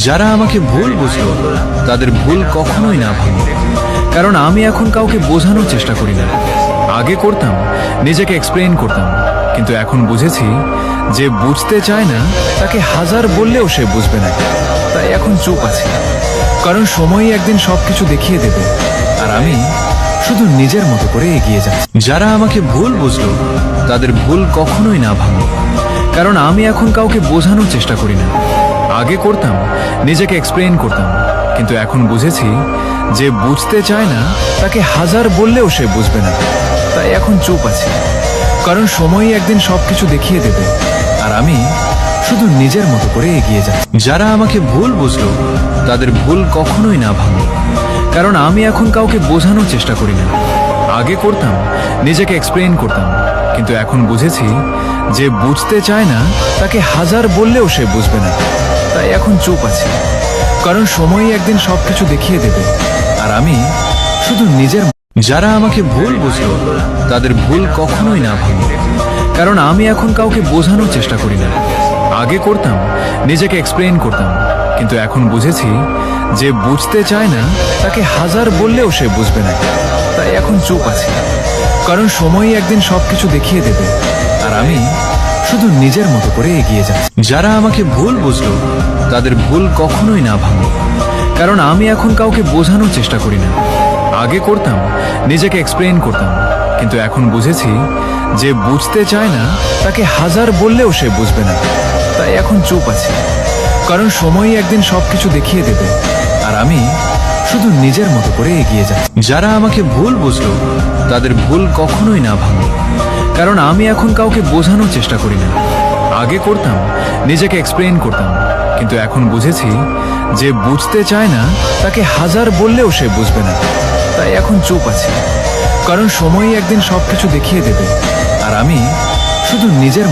যারা আমাকে ভুল বুঝলো তাদের ভুল কখনোই না ভাঙে, কারণ আমি এখন কাউকে বোঝানোর চেষ্টা করি না। আগে করতাম, নিজেকে এক্সপ্লেইন করতাম, কিন্তু এখন বুঝেছি যে বুঝতে চায় না তাকে হাজার বললেও সে বুঝবে না। তাই এখন চুপ আছি, কারণ সময়ই একদিন সবকিছু দেখিয়ে দেবে, আর আমি শুধু নিজের মতো করে এগিয়ে যাচ্ছি। যারা আমাকে ভুল বুঝলো তাদের ভুল কখনোই না ভাঙে, কারণ আমি এখন কাউকে বোঝানোর চেষ্টা করি না। আগে করতাম, নিজেকে এক্সপ্লেইন করতাম, কিন্তু এখন বুঝেছি যে বুঝতে চায় না তাকে হাজার বললেও সে বুঝবে না। তাই এখন চুপ আছি, কারণ সময়ই একদিন সবকিছু দেখিয়ে দেবে, আর আমি শুধু নিজের মতো করে এগিয়ে যাচ্ছি। যারা আমাকে ভুল বুঝলো তাদের ভুল কখনোই না ভাঙে, কারণ আমি এখন কাউকে বোঝানোর চেষ্টা করি না। আগে করতাম, নিজেকে এক্সপ্লেইন করতাম, কিন্তু এখন বুঝেছি যে বুঝতে চায় না তাকে হাজার বললেও সে বুঝবে না। তাই এখন চুপ আছি, কারণ সময়ই একদিন সবকিছু দেখিয়ে দেবে, আর আমি শুধু নিজের। যারা আমাকে ভুল বুঝলো তাদের ভুল কখনোই না ভাঙে, কারণ আমি এখন কাউকে বোঝানোর চেষ্টা করি না। আগে করতাম, নিজেকে এক্সপ্লেইন করতাম, কিন্তু এখন বুঝেছি যে বুঝতে চায় না তাকে হাজার বললেও সে বুঝবে না। তাই এখন চুপ আছি, কারণ সময়ই একদিন সবকিছু দেখিয়ে দেবে, আর আমি শুধু নিজের মতো করে এগিয়ে যাচ্ছি। যারা আমাকে ভুল বুঝলো তাদের ভুল কখনোই না ভাঙে, কারণ আমি এখন কাউকে বোঝানোর চেষ্টা করি না। আগে করতাম, নিজেকে এক্সপ্লেইন করতাম, কিন্তু এখন বুঝেছি যে বুঝতে চায় না তাকে হাজার বললেও সে বুঝবে না। তাই এখন চুপ আছি, কারণ সময়ই একদিন সবকিছু দেখিয়ে দেবে, আর আমি শুধু নিজের মতো করে এগিয়ে যাচ্ছি। যারা আমাকে ভুল বুঝলো তাদের ভুল কখনোই না ভাঙে, কারণ আমি এখন কাউকে বোঝানোর চেষ্টা করি না। আগে করতাম, নিজেকে এক্সপ্লেইন করতাম, কিন্তু এখন বুঝেছি যে বুঝতে চায় না তাকে হাজার বললেও সে বুঝবে না। তাই এখন চুপ আছি, কারণ সময়ই একদিন সবকিছু দেখিয়ে দেবে, আর আমি শুধু নিজের